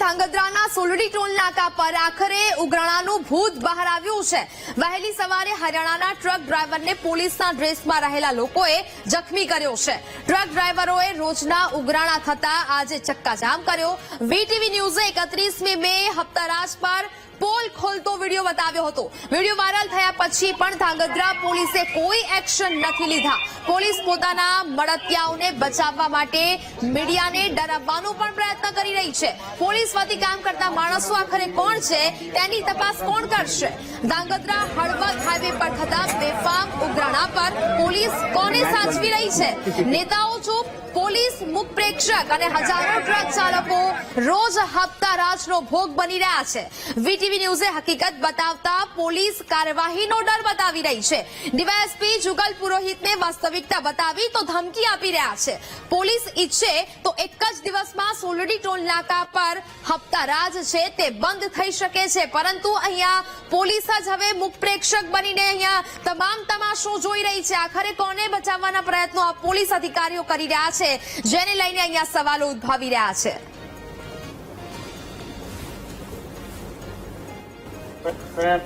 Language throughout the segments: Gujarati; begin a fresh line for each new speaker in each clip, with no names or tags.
ધાંગધ્રાના સોલડી ટોલ નાકા પર આખરે ઉઘરાણાનું ભૂત બહાર આવ્યું છે। વહેલી સવારે હરિયાણાના ટ્રક ડ્રાઈવરને પોલીસના ડ્રેસમાં રહેલા લોકોએ જખમી કર્યો છે। ટ્રક ડ્રાઈવરોએ રોજના ઉઘરાણા થતા આજે ચક્કાજામ કર્યો। વીટીવી ન્યૂઝે 31મી મે હપ્તારાજ પર પોલ ખોલતો વિડીયો બતાવ્યો હતો। વિડીયો વાયરલ થયા પછી પણ ધાંગધ્રા પોલીસે કોઈ એક્શન નથી લીધા। પોલીસ પોતાના મળતિયાઓને બચાવવા માટે મીડિયાને ડરાવવાનો પણ પ્રયત્ન કરી રહી છે। પોલીસ વતી કામ કરતા માણસો આખરે કોણ છે તેની તપાસ કોણ કરશે? ધાંગધ્રા હળવદ હાઈવે પર થતા બેફામ ઉઘરાણા પર પોલીસ કોને સાચવી રહી છે? નેતાઓ ચૂપ, પોલીસ મુખ પ્રેક્ષક અને હજારો ટ્રક ચાલકો રોજ હપ્તારાજનો ભોગ બની રહ્યા છે। વીટીવી ન્યૂઝે હકીકત બતાવતા પોલીસ કાર્યવાહીનો ડર બતાવી રહી છે। ડીવાયએસપી જુગલ પુરોહિતને વાસ્તવિકતા બતાવી તો ધમકી આપી રહ્યા છે। પોલીસ ઈચ્છે તો એક જ દિવસમાં સોલડી ટોલ નાકા પર હપ્તારાજ છે તે બંધ થઈ શકે છે, પરંતુ અહીંયા પોલીસ જ હવે મુખ પ્રેક્ષક બનીને અહીંયા તમામ તમાશો જોઈ રહી છે। આખરે કોને બચાવવાના પ્રયત્નો આ પોલીસ અધિકારીઓ કરી રહ્યા છે, જેને લઈને અહીંયા સવાલો ઉદ્ભવી રહ્યા છે।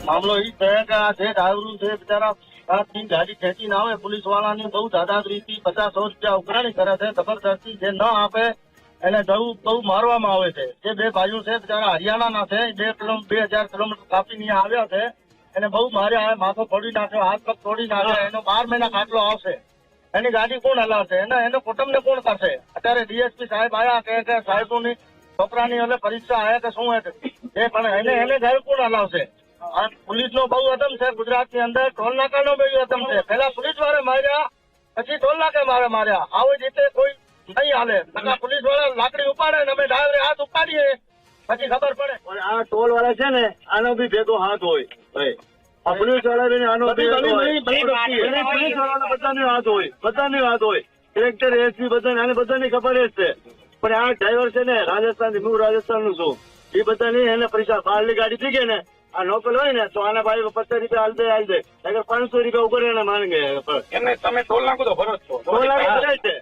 मामलो ये है कि आज ड्राइवरों से बेचारा रात की गाड़ी खेची ना हो, पुलिस वाला ने बहुत दादागिरी 50-100 રૂપિયા ઉઘરાણી કરે છે। જબરદસ્તી જે ન આપે એને બહુ મારવામાં આવે છે। જે બે ભાઈઓ છે બિચારા હરિયાણાના છે, 2000 કિલોમીટર કાપીને આવ્યા છે, એને બહુ માર્યા, માથો તોડી નાખ્યો, હાથ પગ તોડી નાખ્યો, એનો 12 મહિના ખાટલો આવશે। એની ગાડી કોણ હલાવશે? એનો કુટુંબને કોણ કરશે? અત્યારે ડીએસપી સાહેબ આવ્યા કે સાહેબોની છોકરાની એટલે પરીક્ષા આવ્યા કે શું એ પણ એને ઘર કોણ હલાવશે? પોલીસ નો બહુ અદમ છે ગુજરાત ની અંદર। ટોલ નાકા નો બહુ અદમ છે। પેલા પોલીસ વાળા માર્યા, પછી ટોલ નાકે માર્યા। આવી રીતે કોઈ નહીં હાલે। પોલીસ વાળા લાકડી ઉપાડે ને અમે ડ્રાઈવરે હાથ ઉપાડીએ પછી ખબર પડે।
આ ટોલ વાળા છે ને આનો બી ભેગો હાથ હોય ભાઈ। આ પોલીસ વાળા આનો પોલીસ વાળાનો બધાનો હાથ હોય, બધાનો હાથ હોય। કલેક્ટર, એસપી બધાની ખબર જ છે। પણ આ ડ્રાઈવર છે ને રાજસ્થાન, હું રાજસ્થાન નું છું, એ બધા નહીં એને પૈસા બહારની ગાડી થઈ ગઈ ને આ લોકલ હોય ને તો આના ભાઈ 50 રૂપિયા હાલ દે અગર 500 રૂપિયા ઉપર એને માંગે
એમને તમે ટોલ નાકો તો ભરો છો?
ટોલ નાકો ભરે છે,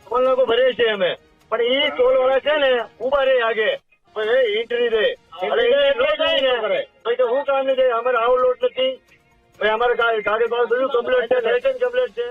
ટોલ નાકો ભરે છે અમે। પણ એ ટોલ વાળા છે ને ઉભા રે આગે ઈંટરી દે ભાઈ, તો હું કામ નહીં દે? અમારે આવું લોટ નથી ભાઈ, અમારે ગાડી ભાવ બધું કમ્પ્લીટ છે, લાયસન્સ કમ્પ્લીટ છે।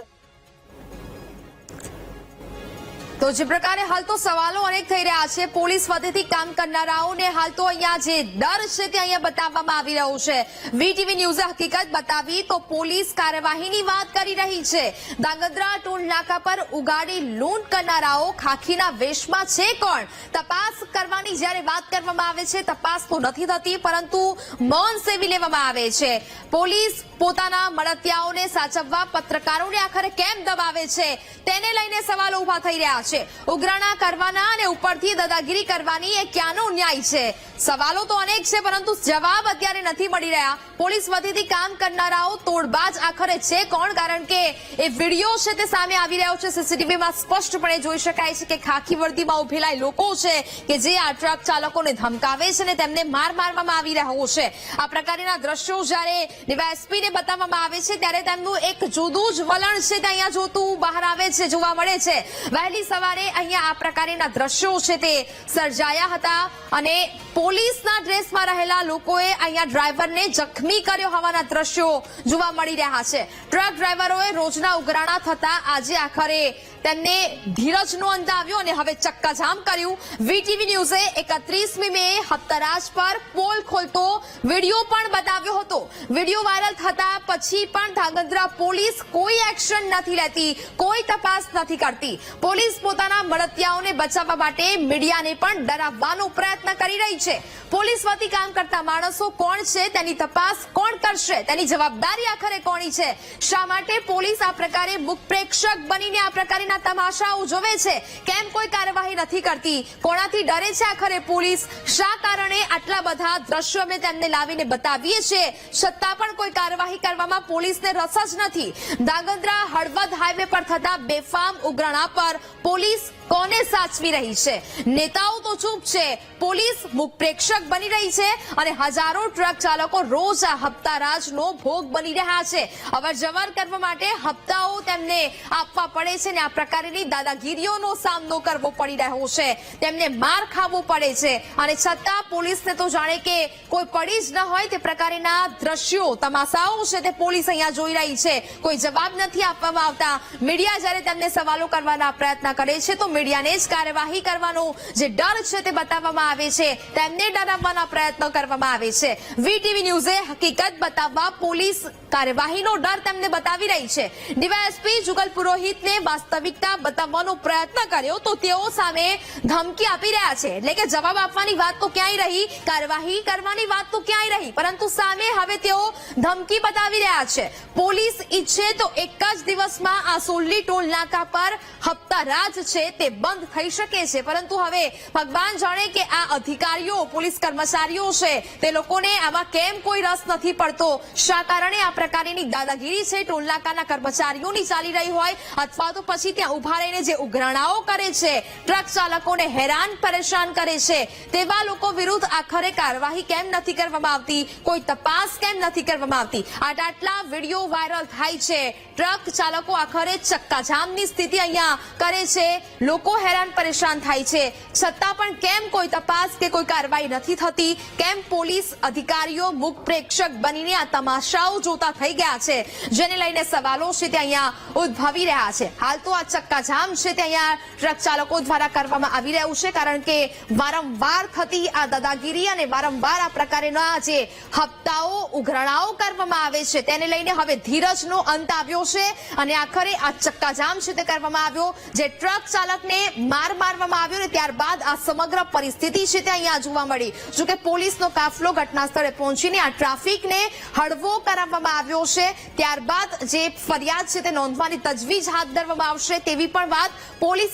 તો જે પ્રકારે હાલ તો સવાલો અનેક થઈ રહ્યા છે પોલીસ વતીથી કામ કરનારાઓને, હાલ તો અહીંયા જે ડર છે તે અહીંયા બતાવવામાં આવી રહ્યો છે। વીટીવી ન્યૂઝે હકીકત બતાવી તો પોલીસ કાર્યવાહીની વાત કરી રહી છે। ધાંગધ્રા ટોલ નાકા પર ઉગાડી લૂંટ કરનારાઓ ખાખીના વેશમાં છે કોણ? તપાસ કરવાની જ્યારે વાત કરવામાં આવે છે, તપાસ તો નથી થતી, પરંતુ મૌન સેવી લેવામાં આવે છે। પોલીસ પોતાના મળતિયાઓને સાચવવા પત્રકારોને આખરે કેમ દબાવે છે તેને લઈને સવાલો ઉભા થઈ રહ્યા છે। ઉઘરાણા કરવાના અને ઉપરથી દાદાગીરી કરવાની એ ક્યાંનો ન્યાય છે? સવાલો તો અનેક છે, પરંતુ જવાબ અત્યારે નથી મળી રહ્યા। પોલીસ વતીથી કામ કરનારાઓ તોડબાજ આખરે છે કોણ? કારણ કે એ વિડીયો છે તે સામે આવી રહ્યો છે। સીસીટીવીમાં સ્પષ્ટપણે જોઈ શકાય છે કે ખાખી વર્દીમાં ઉભેલા લોકો છે કે જે આ ટ્રક ચાલકોને ધમકાવે છે અને તેમને મારવામાં આવી રહ્યો છે। આ પ્રકારના દ્રશ્યો જ્યારે ડીવાયએસપીને બતાવવામાં આવે છે ત્યારે તેમનું એક જુદું જ વલણ છે તે અહીંયા જોતું બહાર આવે છે, જોવા મળે છે। વહેલી સવારે અહીંયા આ પ્રકારના દ્રશ્યો છે તે સર્જાયા હતા અને પોલીસના ડ્રેસમાં રહેલા લોકોએ અહીંયા ડ્રાઈવરને જખમી કર્યો હોવાના દ્રશ્યો જોવા મળી રહ્યા છે। ટ્રક ડ્રાઈવરોએ રોજના ઉઘરાણા થતા આજે આખરે તેમને ધીરજનો અંત આવ્યો અને હવે ચક્કાજામ કર્યું। વીટીવી ન્યૂઝે 31મી મે હપ્તારાજ પર પોલ ખોલતો વિડીયો પણ બતાવ્યો હતો। વિડીયો વાયરલ થતા પછી પણ ધાંગધ્રા પોલીસ કોઈ એક્શન નથી લેતી, કોઈ તપાસ નથી કરતી। પોલીસ પોતાના મળતિયાઓને બચાવવા માટે મીડિયાને પણ ડરાવવાનો પ્રયત્ન કરી રહી છે। પોલીસ વતી કામ કરતા માણસો કોણ છે તેની તપાસ કોણ કરશે? તેની જવાબદારી આખરે કોની છે? શા માટે પોલીસ આ પ્રકારે મુખ પ્રેક્ષક બનીને આ પ્રકારના તમાશા ઉજવે છે? કેમ કોઈ કાર્યવાહી નથી કરતી? કોનાથી ડરે છે આખરે પોલીસ? શા કારણે આટલા બધા દ્રશ્યો અમે તેમને લાવીને બતાવીએ છીએ છતાં પણ કોઈ કાર્યવાહી કરવામાં પોલીસને રસ જ નથી? ધાંગધ્રા હળવદ હાઈવે પર થતા બેફામ ઉઘરાણા પર પોલીસ કોને સાચવી રહી છે? નેતાઓ તો ચૂપ છે, પોલીસ મુખ પ્રેક્ષક બની રહી છે અને હજારો ટ્રક ચાલકો રોજ આ હપ્તારાજનો ભોગ બની રહ્યા છે. અવરજવર કરવા માટે હપ્તાઓ તેમને આપવા પડે છે ને આ પ્રકારની દાદાગીરીઓનો સામનો કરવો પડી રહ્યો છે. તેમને માર ખાવો પડે છે અને છતાં પોલીસને તો જાણે કે કોઈ પડી જ ન હોય તે પ્રકારના દ્રશ્યો, તમાશાઓ છે તે પોલીસ અહીંયા જોઈ રહી છે. કોઈ જવાબ નથી આપવામાં આવતા. મીડિયા જ્યારે તેમને સવાલો કરવાના પ્રયત્ન કરે છે તો મીડિયાને જ કાર્યવાહી કરવાનો જે ડર છે તે બતાવવામાં આવે છે, તેમને ડરાવવાના પ્રયત્નો કરવામાં આવે છે. વીટીવી ન્યૂઝે હકીકત બતાવવા પોલીસ કાર્યવાહીનો ડર તેમને બતાવી રહી છે. ડીવાયએસપી જુગલ પુરોહિતને વાસ્તવિકતા બતાવવાનો પ્રયત્ન કર્યો તો તેઓ સામે ધમકી આપી રહ્યા છે. એટલે કે જવાબ આપવાની વાત તો ક્યાંય રહી, કાર્યવાહી કરવાની વાત તો ક્યાંય રહી, પરંતુ સામે હવે તેઓ ધમકી બતાવી રહ્યા છે. પોલીસ ઈચ્છે તો એક જ દિવસમાં આ સોલ્લી ટોલ નાકા પર હપ્તારાજ છે તે બંધ થઈ શકે છે, પરંતુ હવે ભગવાન જાણે કે આ અધિકારીઓ, પોલીસ કર્મચારીઓ છે તે લોકોને આમાં કેમ કોઈ રસ નથી પડતો. શા કારણે આ પ્રકારની દાદાગીરી છે ટોલનાકાના કર્મચારીઓની ચાલી રહી હોય અથવા તો પછી ત્યાં ઉભા રહીને જે ઉઘરાણાઓ કરે છે, ટ્રક ચાલકોને હેરાન પરેશાન કરે છે, તેવા લોકો વિરુદ્ધ આખરે કાર્યવાહી કેમ નથી કરવામાં આવતી, કોઈ તપાસ કેમ નથી કરવામાં આવતી. આટલા વિડીયો વાયરલ થાય છે, ટ્રક ચાલકો આખરે ચક્કાજામની સ્થિતિ અહીંયા કરે છે, લોકો હેરાન પરેશાન થાય છે, છતાં પણ કેમ કોઈ તપાસ કે કોઈ કાર્યવાહી નથી થતી? કેમ પોલીસ અધિકારીઓ મુખ પ્રેક્ષક બનીને આ તમાશાઓ જોતા થઈ ગયા છે? જેને લઈને સવાલો છે તે અહીંયા ઉદ્ભવી રહ્યા છે. હાલ તો આ ચક્કાજામ છે તે અહીંયા ટ્રક ચાલકો દ્વારા કરવામાં આવી રહ્યું છે, કારણ કે વારંવાર થતી આ દાદાગીરી અને વારંવાર આ પ્રકારના જે હપ્તાઓ, ઉઘરાણાઓ કરવામાં આવે છે તેને લઈને હવે ધીરજનો અંત આવ્યો છે અને આખરે આ ચક્કાજામ છે તે કરવામાં આવ્યો. જે ટ્રક ચાલકને માર મારવામાં આવ્યો ને ત્યારબાદ આ સમગ્ર પરિસ્થિતિ છે તે અહીંયા જોવા મળી. જોકે પોલીસનો કાફલો ઘટના સ્થળે પહોંચીને આ ટ્રાફિકને હળવો કરાવવામાં આવ્યો છે. ત્યારબાદ જે ફરિયાદ છે તે નોંધવાની તજવીજ હાથ ધરવામાં આવશે તેવી પણ વાત પોલીસ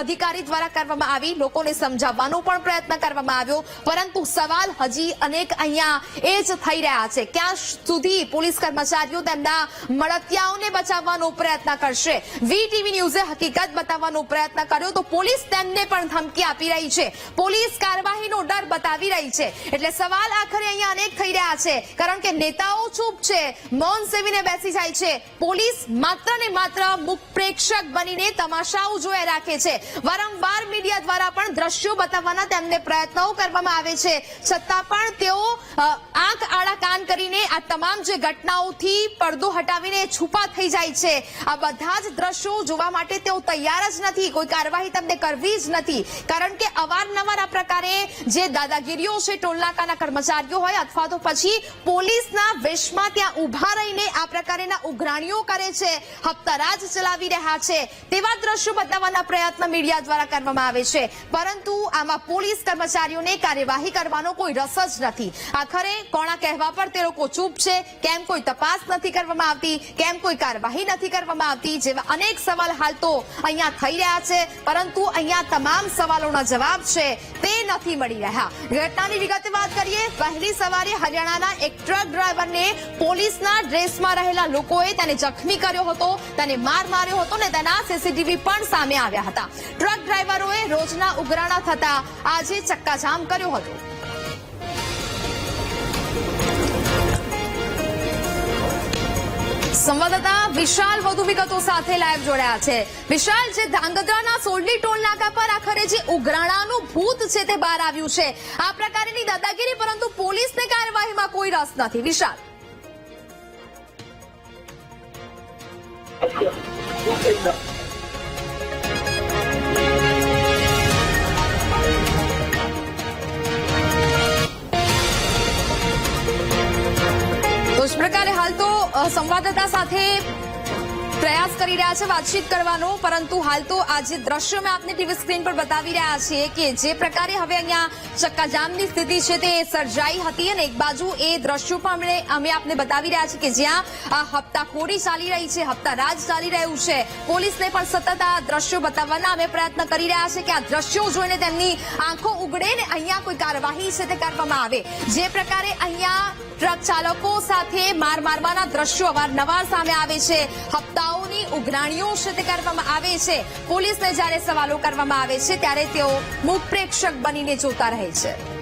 અધિકારી દ્વારા કરવામાં આવી. લોકોને સમજાવવાનો પણ પ્રયત્ન કરવામાં આવ્યો, પરંતુ સવાલ હજી અનેક અહીંયા એ જ થઈ રહ્યા છે. ક્યાં સુધી પોલીસ કર્મચારીઓ તેમના મળતિયાઓને બચાવવાનો પ્રયત્ન કરશે? વીટીવી ન્યૂઝે હકીકત બતાવવાનો પ્રયત્ન કર્યો તો પોલીસ તેમને પણ ધમકી આપી રહી છે, પોલીસ કાર્યવાહીનો ડર બતાવી રહી છે. એટલે સવાલ આખરે અહીંયા અનેક થઈ રહ્યા છે, કારણ કે નેતાઓ ચૂપ છે, મૌન સેવીને બેસી જાય છે, પોલીસ માત્ર ને માત્ર મુખ પ્રેક્ષક બનીને તમાશાઓ જોયા રાખે છે. વારંવાર મીડિયા દ્વારા પણ દ્રશ્યો બતાવવાના તેમને પ્રયત્નો કરવામાં આવે છે, છતાં પણ તેઓ આંખ આડા કાન કરીને આ તમામ જે ઘટનાઓથી પડદો હટાવીને છુપા થઈ જાય છે. આ બધા જ દ્રશ્યો જોવા માટે તેઓ તૈયાર જ નથી, કોઈ કાર્યવાહી તેમને કરવી જ નથી, કારણ કે અવારનવાર આ પ્રકારે જે દાદાગીરીઓ છે ટોલનાકાના કર્મચારીઓ હોય અથવા તો પછી પોલીસના વેશમાં ત્યાં ઉભા રહીને આ પ્રકારના ઉઘરાણીઓ કરે છે, હપ્તારાજ ચલાવી રહ્યા છે, તેવા દ્રશ્યો બતાવવાના પ્રયત્ન મીડિયા દ્વારા કરવામાં આવે છે. પરંતુ આમાં પોલીસ કર્મચારીઓને કાર્યવાહી કરવાનો કોઈ રસ જ નથી. આખરે કોના કહેવા પર તે લોકો ચૂપ છે? કેમ કોઈ તપાસ નથી કરવામાં આવતી? કેમ કોઈ કાર્યવાહી નથી કરવામાં આવતી? જેવા અનેક સવાલ હાલ તો અહીંયા થઈ રહ્યા છે, પરંતુ અહીંયા તમામ સવાલોના જવાબ છે તે નથી મળી રહ્યા. ઘટનાની વિગતે વાત કરીએ. વહેલી સવારે હરિયાણાના એક ટ્રક ડ્રાઈવરને પોલીસના ડ્રેસમાં રહેલા લોકોએ તેને જખમી કર્યો હતો, તેને માર માર્યો હતો ને તેના સીસીટીવી પણ સામે આવ્યા હતા. ટ્રક ડ્રાઈવરોએ રોજના ઉઘરાણા થતા આજે ચક્કાજામ કર્યો હતો. સંવાદદાતા વિશાલ વધુ વિગતો સાથે લાઈવ જોડાયા છે. વિશાલ, જે ધાંગધ્રાના સોલ્લી ટોલ નાકા પર આખરે જે ઉઘરાણાનું ભૂત છે તે બહાર આવ્યું છે, આ પ્રકારની દાદાગીરી, પરંતુ પોલીસને કાર્યવાહીમાં કોઈ રસ નથી. વિશાલ. તો જ પ્રકારે હાલ તો સંવાદદાતા સાથે પ્રયાસ કરી રહ્યા છે વાતચીત કરવાનો, પરંતુ હાલ તો આ જે દ્રશ્યો મેં આપને ટીવી સ્ક્રીન પર બતાવી રહ્યા છીએ કે જે પ્રકારે હવે અહીંયા ચક્કાજામની સ્થિતિ છે તે સર્જાઈ હતી અને એક બાજુ એ દ્રશ્યો પણ અમે આપને બતાવી રહ્યા છીએ કે જ્યાં આ હપ્તાખોરી ચાલી રહી છે, હપ્તારાજ ચાલી રહ્યું છે. પોલીસને પણ સતત આ દ્રશ્યો બતાવવાના અમે પ્રયત્ન કરી રહ્યા છે કે આ દ્રશ્યો જોઈને તેમની આંખો ઉગડે ને અહીંયા કોઈ કાર્યવાહી છે તે કરવામાં આવે. જે પ્રકારે અહીંયા ટ્રક ચાલકો સાથે માર મારવાના દ્રશ્યો અવારનવાર સામે આવે છે, હપ્તા નેતાઓની ઉઘરાણીઓ છે તે કરવામાં આવે છે. પોલીસને જ્યારે સવાલો કરવામાં આવે છે ત્યારે તેઓ મુખ પ્રેક્ષક બનીને જોતા રહે છે.